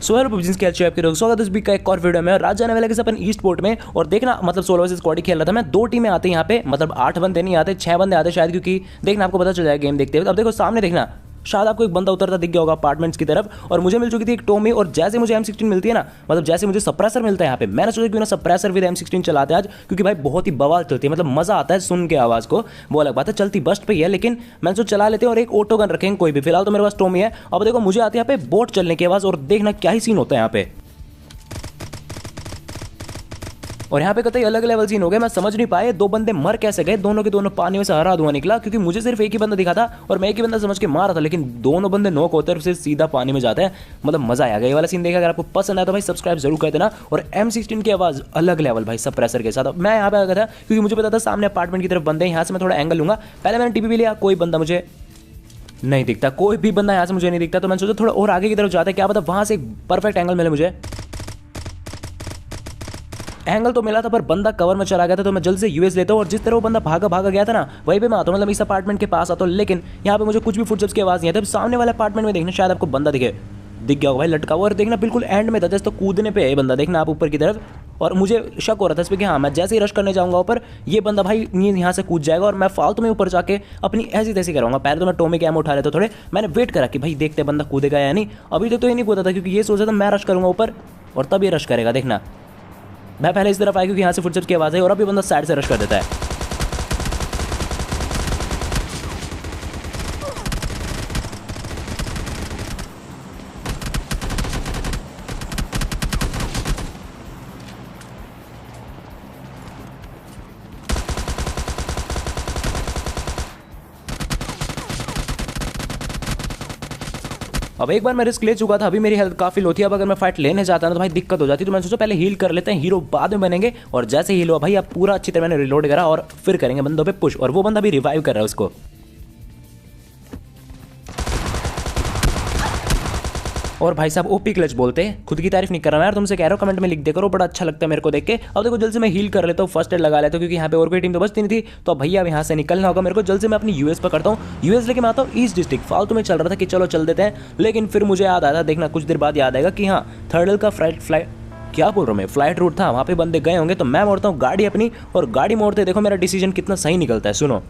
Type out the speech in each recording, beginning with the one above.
So hello PUBG के अच्छे आपके लोग स्वागत है इस वीक का एक और वीडियो में। रात जाने वाले के अपन ईस्ट पोर्ट में और देखना मतलब 16 वर्सेस स्क्वाड खेल रहा था मैं। 2 टीमें आते हैं यहाँ पे, मतलब 8 बंदे नहीं आते, 6 बंदे आते शायद, क्योंकि देखना आपको पता चल जाएगा गेम देखते हुए। अब देखो सामने देखना, शायद आपको एक बंदा उतरता दिख गया होगा अपार्टमेंट्स की तरफ, और मुझे मिल चुकी थी एक टोमी। और जैसे मुझे M16 मिलती है ना, मतलब जैसे मुझे सप्रेसर मिलता है यहाँ पे, मैंने सोचा क्यों ना सप्रेसर विद M16 चलाते आज, क्योंकि भाई बहुत ही बवाल चलती है, मतलब मजा आता है सुन के आवाज को। वो अलग बात है, चलती बस्ट पे ही है, लेकिन मैंने सोचा चला लेते हैं। और एक ऑटो गन रखेंगे कोई भी, फिलहाल तो मेरे पास टोमी है। अब देखो मुझे आती है यहाँ पे बोट चलने की आवाज, और देखना क्या ही सीन होता है यहाँ पे। और यहाँ पे कतई अलग लेवल सीन हो गया, मैं समझ नहीं पाए 2 बंदे मर कैसे गए। दोनों के दोनों पानी में से हरा धुआं निकला, क्योंकि मुझे सिर्फ एक ही बंदा दिखा था और मैं एक ही बंदा समझ के मारा था, लेकिन दोनों बंदे नॉक होते हैं और फिर सीधा पानी में जाते हैं। मतलब मजा आ गया ये वाला सीन देखा। अगर आपको पसंद आया तो भाई सब्सक्राइब जरूर कर देना। और M16 की आवाज अलग लेवल भाई, सब प्रेशर के साथ। मैं यहाँ पे आ गया था क्योंकि मुझे पता था सामने अपार्टमेंट की तरफ बंदे, यहाँ से मैं थोड़ा एंगल लूंगा। पहले मैंने टीपी भी लिया, कोई बंदा मुझे नहीं दिखता, कोई भी बंदा यहाँ से मुझे नहीं दिखता। तो मैंने सोचा थोड़ा और आगे की तरफ जाते हैं, क्या पता वहां से एक परफेक्ट एंगल मिले मुझे। एंगल तो मिला था पर बंदा कवर में चला गया था, तो मैं जल्द से यूएस लेता हूँ। और जिस तरह वो बंदा भागा गया था ना, वहीं पे मैं आता हूँ, मतलब इस अपार्टमेंट के पास आता हूँ। लेकिन यहाँ पे मुझे कुछ भी फुटस्टेप्स की आवाज़ नहीं आती। सामने वाले अपार्टमेंट में देखना, शायद आपको बंदा दिख गया होगा भाई लटका हुआ। और देखना बिल्कुल एंड में था, जैसे तो कूदने पे है बंदा, देखना आप ऊपर की तरफ। और मुझे शक हो रहा था इस पर कि हाँ मैं जैसे ही रश करने जाऊंगा ऊपर, ये बंदा भाई यहाँ से कूद जाएगा और मैं फालतू में ऊपर जाके अपनी ऐसी तैसी कराऊंगा। पहले तो मैं टोमी के एम उठा रहे थे थोड़े, मैंने वेट करा कि भाई देखते बंदा कूदेगा या नहीं। अभी तक तो ये नहीं कूदा था, क्योंकि ये सोचा था मैं रश करूंगा ऊपर और तब ये रश करेगा। देखना मैं पहले इस तरफ आया क्योंकि यहाँ से फुटस्टेप्स की आवाज़ है, और अभी बंदा साइड से रश कर देता है। अब एक बार मैं रिस्क ले चुका था, अभी मेरी हेल्थ काफी लो थी। अब अगर मैं फाइट लेने जाता ना तो भाई दिक्कत हो जाती। तो मैंने सोचा पहले हील कर लेते हैं, हीरो बाद में बनेंगे। और जैसे हील हुआ भाई, अब पूरा अच्छी तरह मैंने रिलोड करा और फिर करेंगे बंदों पे पुश। और वो बंदा भी रिवाइव कर रहा है उसको। और भाई साहब ओपी क्लच बोलते हैं, खुद की तारीफ नहीं कर रहा मैं यार, तुमसे कह रहा हूँ, कमेंट में लिख दे करो, बड़ा अच्छा लगता है मेरे को देख के। अब देखो जल्द से मैं हील कर लेता हूँ, फर्स्ट एड लगा लेता हूँ, क्योंकि यहाँ पे और कोई टीम तो बचती नहीं थी। तो भैया अब यहाँ से निकलना होगा मेरे को। जल्द से मैं अपनी यूएस पकड़ता हूँ, यूएस लेके मैं आता हूँ ईस्ट डिस्ट्रिक्ट। फालतू में चल रहा था कि चलो चल देते हैं, लेकिन फिर मुझे याद आया था, देखना कुछ देर बाद याद आएगा कि हाँ थर्डल का फ्लाइट क्या बोल रहा हूँ मैं, फ्लाइट रूट था, वहाँ पे बंदे गए होंगे। तो मैं मोड़ता हूँ गाड़ी अपनी, और गाड़ी मोड़ते देखो मेरा डिसीजन कितना सही निकलता है। सुनो,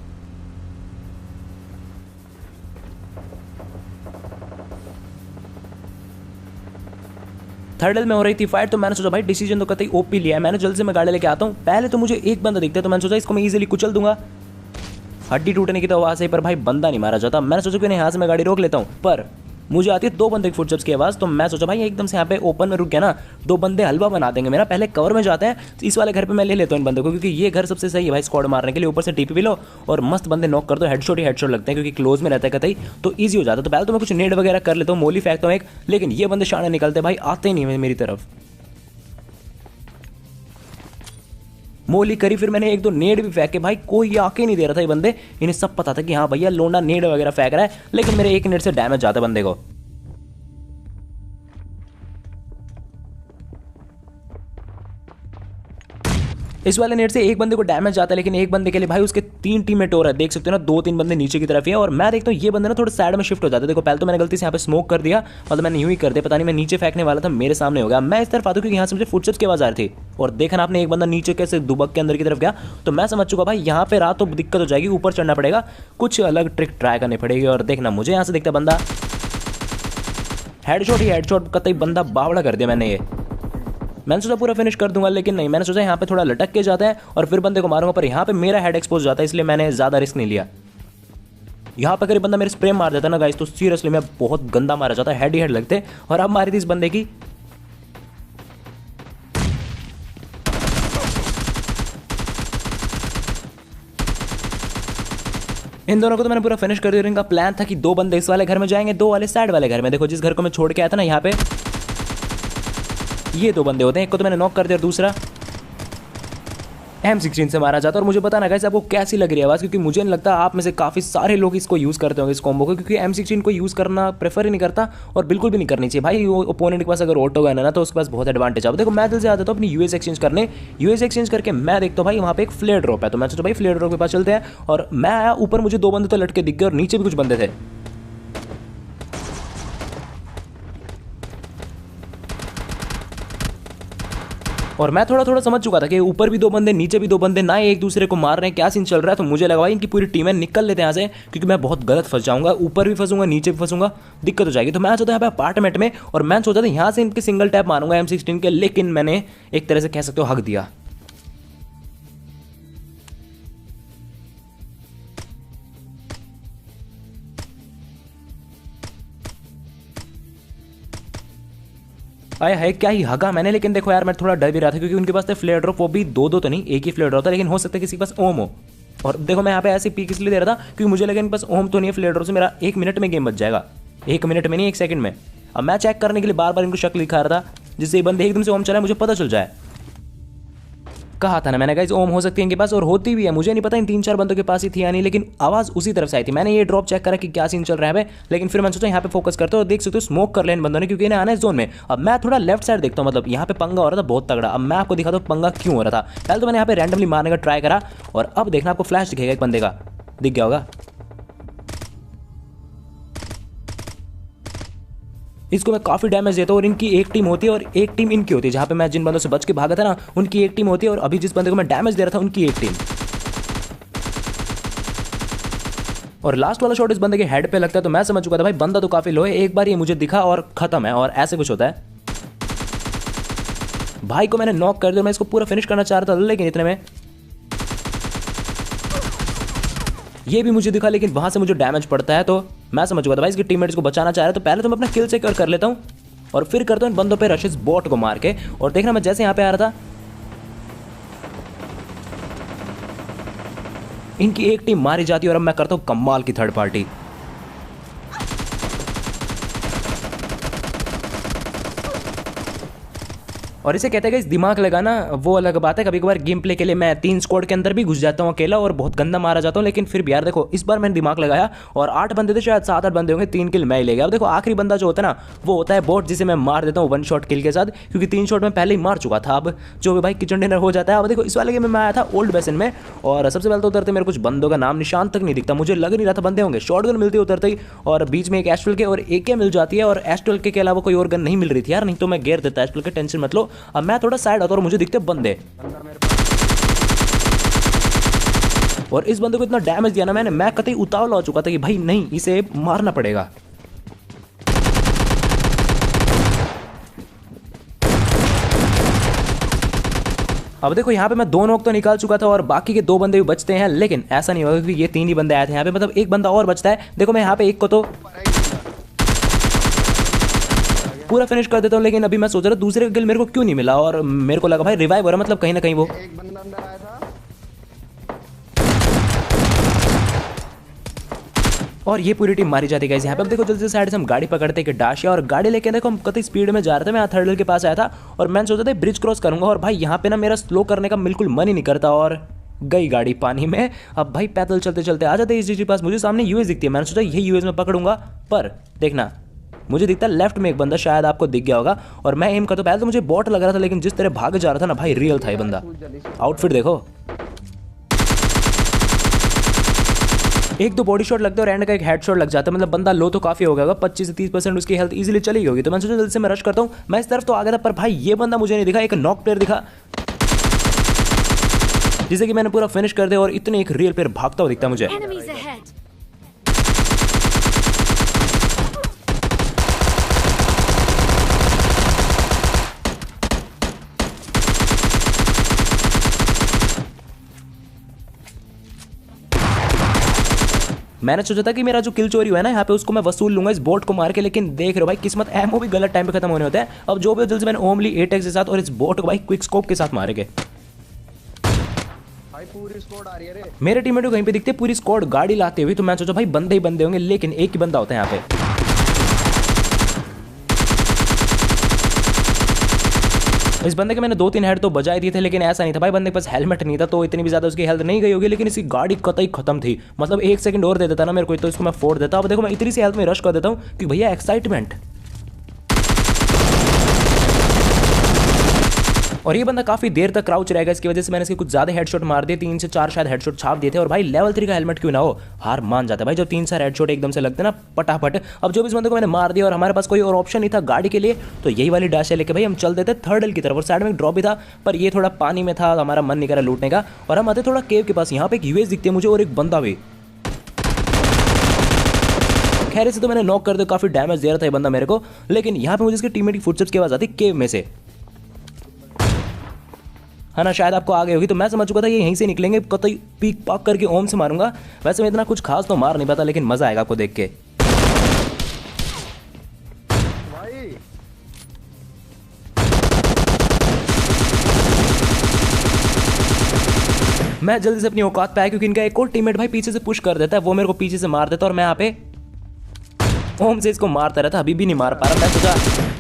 थर्डल में हो रही थी फाइट, तो मैंने सोचा भाई डिसीजन तो कतई ओपी लिया है मैंने। जल्द से मैं गाड़ी लेके आता हूँ। पहले तो मुझे एक बंदा दिखता है, तो मैंने सोचा इसको मैं इजीली कुचल दूंगा। हड्डी टूटने की तो आवाज़ है, पर भाई बंदा नहीं मारा जाता। मैंने सोचा कि नहीं, यहाँ से मैं गाड़ी रोक लेता हूँ, पर मुझे आती है 2 बंदे की फुटस्टेप्स की आवाज़। तो मैं सोचा भाई एकदम से यहाँ पे ओपन में रुक गया ना, 2 बंदे हलवा बना देंगे मेरा। पहले कवर में जाते हैं, इस वाले घर पे मैं ले लेता हूँ इन बंदों को, क्योंकि ये घर सबसे सही है भाई स्क्वाड मारने के लिए। ऊपर से टीपी भी लो और मस्त बंदे नॉक कर दो, हेडशॉट ही हेडशॉट लगते हैं, क्योंकि क्लोज में रहता है कतई, तो ईजी हो जाता है। तो पहले तो मैं कुछ नेड वगैरह कर लेता हूँ, मोली फेंकता हूँ एक, लेकिन ये बंदे शाने निकलते भाई, आते ही नहीं मेरी तरफ। मोली करी, फिर मैंने 1-2 नेड भी फेंके, भाई कोई आके नहीं दे रहा था ये बंदे। इन्हें सब पता था कि हाँ भैया लोंडा नेड वगैरह फेंक रहा है, लेकिन मेरे एक नेड से डैमेज जाता है बंदे को। इस वाले नेट से एक बंदे को डैमेज जाता है, लेकिन एक बंदे के लिए भाई उसके 3 टीममेट हो रहा है, देख सकते हो ना, 2-3 बंदे नीचे की तरफ ही है। और मैं देखता हूँ ये बंदे ना थोड़े साइड में शिफ्ट हो जाते हैं। देखो पहले तो मैंने गलती से यहाँ पे स्मोक कर दिया, मतलब मैंने यूं ही कर दिया, पता नहीं मैं नीचे फेंकने वाला था, मेरे सामने हो गया। मैं इस तरफ आता हूँ क्योंकि यहाँ से मुझे फुटस्टेप्स की आवाज़ आ रही थी, और देखना आपने एक बंदा नीचे कैसे दुबक के अंदर की तरफ गया। तो मैं समझ चुका भाई यहाँ पे रात तो दिक्कत हो जाएगी, ऊपर चढ़ना पड़ेगा, कुछ अलग ट्रिक ट्राई करनी पड़ेगी। और देखना मुझे यहाँ से दिखता बंदा, हेडशॉट ही हेडशॉट, कतई बंदा बावड़ा कर दिया मैंने सोचा पूरा फिनिश कर दूंगा, लेकिन नहीं, मैंने सोचा यहाँ पे थोड़ा लटक के जाता है और फिर बंदे को मारूंगा, पर यहाँ पे मेरा हेड एक्सपोज जाता है, इसलिए मैंने ज़्यादा रिस्क नहीं लिया। यहाँ पे अगर बंदा मेरे स्प्रे मार देता ना गाइस, तो सीरियसली मैं बहुत गंदा मारा जाता है, हेड ही हेड लगते। और अब मारी थी इस बंदे की, इन दोनों को तो मैंने पूरा फिनिश कर दिया। इनका प्लान था कि 2 बंदे इस वाले घर में जाएंगे, 2 वाले साइड वाले घर में। देखो जिस घर को मैं छोड़ के आया था ना, यहाँ पे ये 2 बंदे होते हैं, एक को तो मैंने नॉक कर दिया और दूसरा M16 से मारा जाता है। और मुझे पता ना गाइस आपको कैसी लग रही है आवाज़, क्योंकि मुझे नहीं लगता आप में से काफ़ी सारे लोग इसको यूज़ करते होंगे इस कॉम्बो को, क्योंकि M16 को यूज़ करना प्रेफर ही नहीं करता, और बिल्कुल भी नहीं करनी चाहिए भाई। वो ओपोनेंट के पास अगर ऑटो गन है ना, तो उसके पास बहुत एडवांटेज है। देखो मैं दिल से आता था अपनी यूएस एक्सचेंज करने, यूएस एक्सचेंज करके मैं देखता हूँ भाई वहाँ पे एक फ्लेयर ड्रॉप है। तो मैं सोचा भाई फ्लेयर ड्रॉप के पास चलते हैं, और मैं आया ऊपर, मुझे 2 बंदे तो लटके दिख गए और नीचे भी कुछ बंदे थे। और मैं थोड़ा थोड़ा समझ चुका था कि ऊपर भी दो बंदे नीचे भी दो बंदे ना एक दूसरे को मार रहे हैं, क्या सीन चल रहा है। तो मुझे लगा भाई इनकी पूरी टीम है, निकल लेते हैं यहाँ से, क्योंकि मैं बहुत गलत फंस जाऊंगा, ऊपर भी फंसूंगा नीचे भी फंसूंगा, दिक्कत हो जाएगी। तो मैं सोचा यहाँ पे अपार्टमेंट में, और मैं सोचा था यहाँ से इनके सिंगल टैप मारूंगा M16 के, लेकिन मैंने एक तरह से कह सकते हो हक दिया। आया है क्या ही हगा मैंने, लेकिन देखो यार मैं थोड़ा डर भी रहा था, क्योंकि उनके पास थे फ्लेयर ड्रॉप, वो भी दो दो तो नहीं, एक ही फ्लेयर ड्रॉप था, लेकिन हो सकता है किसी के पास ओम हो। और देखो मैं यहाँ पे ऐसे पीक इसलिए दे रहा था क्योंकि मुझे लगा इनके पास ओम तो नहीं है फ्लेयर ड्रॉप से, मेरा 1 मिनट में गेम बच जाएगा। 1 मिनट में नहीं, 1 सेकंड में। अब मैं चेक करने के लिए बार बार इनको शक दिखा रहा था, जिससे ये बंदे एकदम से ओम चला मुझे पता चल जाए। कहा था ना मैंने, गाइस ओम हो सकती है इनके पास, और होती भी है, मुझे नहीं पता इन 3-4 बंदों के पास ही थी या नहीं, लेकिन आवाज़ उसी तरफ से आई थी। मैंने ये ड्रॉप चेक करा कि क्या सीन चल रहा है, लेकिन फिर मैंने सोचा यहाँ पे फोकस करते हो, देख सकते हो स्मोक कर ले इन बंदों ने, क्योंकि इन्हें आना है जोन में। अब मैं थोड़ा लेफ्ट साइड देखता हूँ, मतलब यहाँ पे पंगा हो रहा था बहुत तगड़ा। अब मैं आपको दिखाता हूँ पंगा क्यों हो रहा था। पहले तो मैंने यहाँ पे रैंडमली मारने का ट्राई करा, और अब देखना आपको फ्लैश दिखेगा एक बंदे का, दिख गया होगा। इसको मैं काफ़ी डैमेज देता हूँ, और इनकी एक टीम होती है और एक टीम इनकी होती है। जहाँ पे मैं जिन बंदों से बच के भागा था ना, उनकी एक टीम होती है, और अभी जिस बंदे को मैं डैमेज दे रहा था उनकी एक टीम। और लास्ट वाला शॉट इस बंदे के हेड पे लगता है, तो मैं समझ चुका था भाई बंदा तो काफ़ी लो है, एक बार ये मुझे दिखा और खत्म है, और ऐसे कुछ होता है। भाई को मैंने नॉक कर दिया, मैं इसको पूरा फिनिश करना चाह रहा था, लेकिन इतने में ये भी मुझे दिखा, लेकिन वहां से मुझे डैमेज पड़ता है। तो मैं समझ चुका था भाई इसके टीममेट्स को बचाना चाह रहा है, तो पहले तो मैं अपना किल सेक्योर कर लेता हूं, और फिर करता हूं इन बंदों पे रश इस बॉट को मार के। और देखना मैं जैसे यहां पे आ रहा था, इनकी एक टीम मारी जाती है, और अब मैं करता हूं कमाल की थर्ड पार्टी। और इसे कहते हैं कि दिमाग लगाना, वो अलग बात है। कभी कभार गेम प्ले के लिए मैं 3 स्क्वाड के अंदर भी घुस जाता हूँ अकेला, और बहुत गंदा मारा जाता हूँ, लेकिन फिर भी यार देखो इस बार मैंने दिमाग लगाया, और 8 बंदे थे, शायद 7-8 बंदे होंगे, 3 किल मैं ही ले गया। अब देखो आखिरी बंदा जो होता है ना, वो होता है बॉट, जिसे मैं मार देता हूँ 1 शॉट किल के साथ, क्योंकि 3 शॉट में पहले ही मार चुका था। अब जो भी भाई किचन डिनर हो जाता है। अब देखो इस वाले गेम में मैं आया था ओल्ड बेसन में, और सबसे पहले तो उतरते मेरे कुछ बंदों का नाम निशान तक नहीं दिखता, मुझे लग नहीं रहा था बंदे होंगे। शॉटगन मिलती है उतरते ही, और बीच में एक एस्ट्रल के और AK मिल जाती है, और एस्ट्रल के अलावा कोई और गन नहीं मिल रही थी यार, नहीं तो मैं घेर देता एस्ट्रल के, टेंशन मत लो। अब मैं थोड़ा साइड आता और मुझे दिखते बंदे, और इस बंदे को इतना डैमेज दिया ना मैंने, मैं कतई उतावला हो चुका था कि भाई नहीं इसे मारना पड़ेगा। अब देखो यहाँ पे मैं 2 नॉक तो निकाल चुका था, और बाकी के 2 बंदे भी बचते हैं, लेकिन ऐसा नहीं होगा क्योंकि ये 3 ही बंदे आए थे यहाँ पे, मतलब एक बंदा और बचता है। देखो मैं यहाँ पे एक को तो पूरा फिनिश कर देता हूँ, लेकिन अभी मैं सोच रहा दूसरे का किल मेरे को क्यों नहीं मिला, और मेरे को लगा भाई रिवाइव हो रहा, मतलब कहीं ना कहीं वो एक बंदा अंदर आया था। और ये पूरी टीम मारी जाती है गाइस यहाँ पे। अब देखो जल्दी से साइड से हम गाड़ी पकड़ते हैं डाशिया, और गाड़ी लेके देखो हम कतई स्पीड में जा रहे थे। मैं थर्ड लेवल के पास आया था, और मैंने सोचा था ब्रिज क्रॉस करूंगा, और भाई यहाँ पे ना मेरा स्लो करने का बिल्कुल मन ही नहीं करता, और गई गाड़ी पानी में। अब भाई पैदल चलते चलते आ जाते इस चीज के पास, मुझे सामने यूएस दिखती है, मैंने सोचा यही यूएस में पकड़ूंगा, पर देखना मुझे दिखता है लेफ्ट में एक बंदा, शायद आपको दिख गया होगा, और मैं एम करता, पहले तो मुझे बॉट लग रहा था, लेकिन जिस तरह भाग जा रहा था ना भाई रियल था ये बंदा। आउटफिट देखो, 1-2 बॉडी शॉट लगते हैं और एंड का एक हेड शॉट लग जाता है, मतलब बंदा लो तो काफी हो गया होगा, 25 से 30% उसकी हेल्थ इजीली चली होगी। तो मैं सोचा जल्दी से मैं रश करता हूँ, मैं इस तरफ तो आ गया था, पर भाई ये बंदा मुझे नहीं दिखा, एक नॉक प्लेयर दिखा जिसे कि मैंने पूरा फिनिश कर दिया, और इतने एक रियल प्लेयर भागता हुआ दिखता है मुझे। मैंने सोचा था कि मेरा जो किल चोरी हुआ है ना यहाँ पे, उसको मैं वसूल लूंगा इस बोट को मार के, लेकिन देख रहे हो भाई किस्मत, एमओ भी गलत टाइम पे खत्म होने होता है। अब जो भी जल्दी से मैंने ओमली 8x के साथ, और इस बोट को भाई क्विक स्कोप के साथ मारेंगे। पूरी स्क्वाड आ रही है रे। मेरे टीममेट को कहीं पे दिखते पूरी स्क्वाड गाड़ी लाते हुए, तो मैं सोचा भाई बंदे ही बंदे होंगे, लेकिन एक ही बंदा होता है यहाँ पे। इस बंदे के मैंने 2-3 हेड तो बजाए दिए थे, लेकिन ऐसा नहीं था भाई, बंदे के पास हेलमेट नहीं था, तो इतनी भी ज्यादा उसकी हेल्थ नहीं गई होगी, लेकिन इसकी गाड़ी कतई खत्म थी, मतलब 1 सेकंड और दे देता ना मेरे को, तो इसको मैं फोड़ देता। अब देखो मैं इतनी सी हेल्थ में रश कर देता हूँ कि भैया एक्साइटमेंट। और ये बंदा काफी देर तक क्राउच रहेगा, इसकी वजह से मैंने इसके कुछ ज्यादा हेडशॉट मार दिए, 3 से 4 शायद हेडशॉट छाप दिए थे। और भाई लेवल 3 का हेलमेट क्यों ना हो, हार मान जाता है भाई जब 3-4 हेडशॉट एकदम से लगते ना पटापट। अब जो भी इस बंदे को मैंने मार दिया और हमारे पास कोई और ऑप्शन नहीं था गाड़ी के लिए, तो यही वाली डैश है लेके भाई हम चल देते थर्ड हिल की तरफ। और साइड में एक ड्रॉप भी था, पर ये थोड़ा पानी में था, हमारा मन नहीं करा लूटने का, और हम आते थोड़ा केव के पास। यहाँ पे एक यूएस दिखती है मुझे और एक बंदा भी, खैर से तो मैंने नॉक कर दिया, काफी डैमेज दे रहा था ये बंदा मेरे को। लेकिन यहाँ पे मुझे इसके टीममेट की फुटस्टेप्स की आवाज आती केव में से, है ना, शायद आपको आ गई होगी। तो मैं समझ चुका था ये यहीं से निकलेंगे, कतई पीक पाक करके ओम से मारूंगा। वैसे मैं इतना कुछ खास तो मार नहीं पाता, लेकिन मजा आएगा आपको देख के। भाई मैं जल्दी से अपनी औकात पे आया, क्योंकि इनका एक और टीममेट भाई पीछे से पुश कर देता है, वो मेरे को पीछे से मार देता है और मैं यहाँ पे ओम से इसको मारता रहता, अभी भी नहीं मार पा रहा। मैं सोचा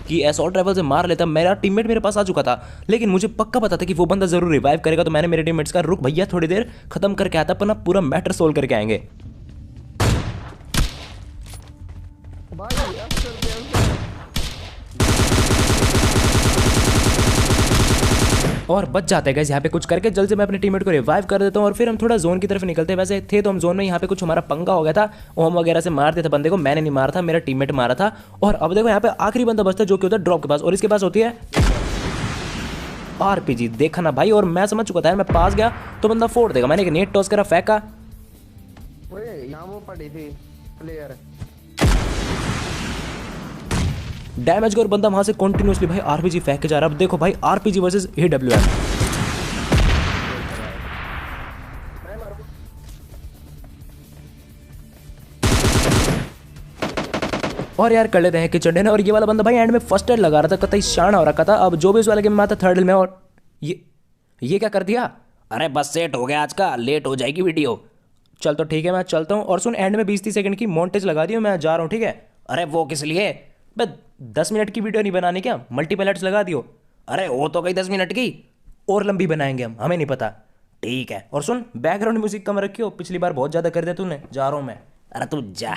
कि असॉल्ट राइफल से मार लेता, मेरा टीममेट मेरे पास आ चुका था, लेकिन मुझे पक्का पता था कि वो बंदा जरूर रिवाइव करेगा। तो मैंने मेरे टीममेट्स का रुक भैया थोड़ी देर खत्म करके आता, पर ना पूरा मैटर सोल्व करके आएंगे। भाई अक्सर कैसे और बच जाते हैं गाइस यहाँ पे कुछ करके। जल्द से मैं अपने टीममेट को रिवाइव कर देता हूँ और फिर हम थोड़ा जोन की तरफ निकलते हैं। वैसे थे तो हम जोन में, यहाँ पे कुछ हमारा पंगा हो गया था, ओम वगैरह से मार दिया था बंदे को, मैंने नहीं मारा था, मेरा टीममेट मारा था। और अब देखो यहाँ पे आखिरी बंदा बचता है जो कि होता है ड्रॉप के पास, और इसके पास होती है आरपीजी। देखा ना भाई, और मैं समझ चुका था मैं पास गया तो बंदा फोड़ देगा। मैंने एक नेट टॉस करा, फेंका, ओए यहाँ वो पड़ी थी प्लेयर। डैमेज कर, बंदा वहां से कंटिन्यूअसली भाई आरपीजी फेंक के जा रहा है। अब देखो भाई आरपीजी वर्सेस एडब्ल्यूएम, और यार कर लेते हैं किचन डिनर। और ये वाला बंदा भाई एंड में फर्स्ट एड लगा रहा था, कतई शान हो रखा था। अब जो भी इस वाले गेम में आता थर्ड हिल में, और ये क्या कर दिया, अरे बस सेट हो गया, आज का लेट हो जाएगी वीडियो। चल तो ठीक है मैं चलता हूँ। और सुन, एंड में 20-30 सेकंड की मॉन्टेज लगा दी, मैं जा रहा हूँ, ठीक है। अरे वो किस लिए, बस 10 मिनट की वीडियो नहीं बनानी क्या, मल्टीपल एड्स लगा दियो। अरे वो तो गई 10 मिनट की, और लंबी बनाएंगे हम, हमें नहीं पता। ठीक है, और सुन बैकग्राउंड म्यूजिक कम रखियो, पिछली बार बहुत ज़्यादा कर दिया तूने, जा रहा हूँ मैं। अरे तू जा।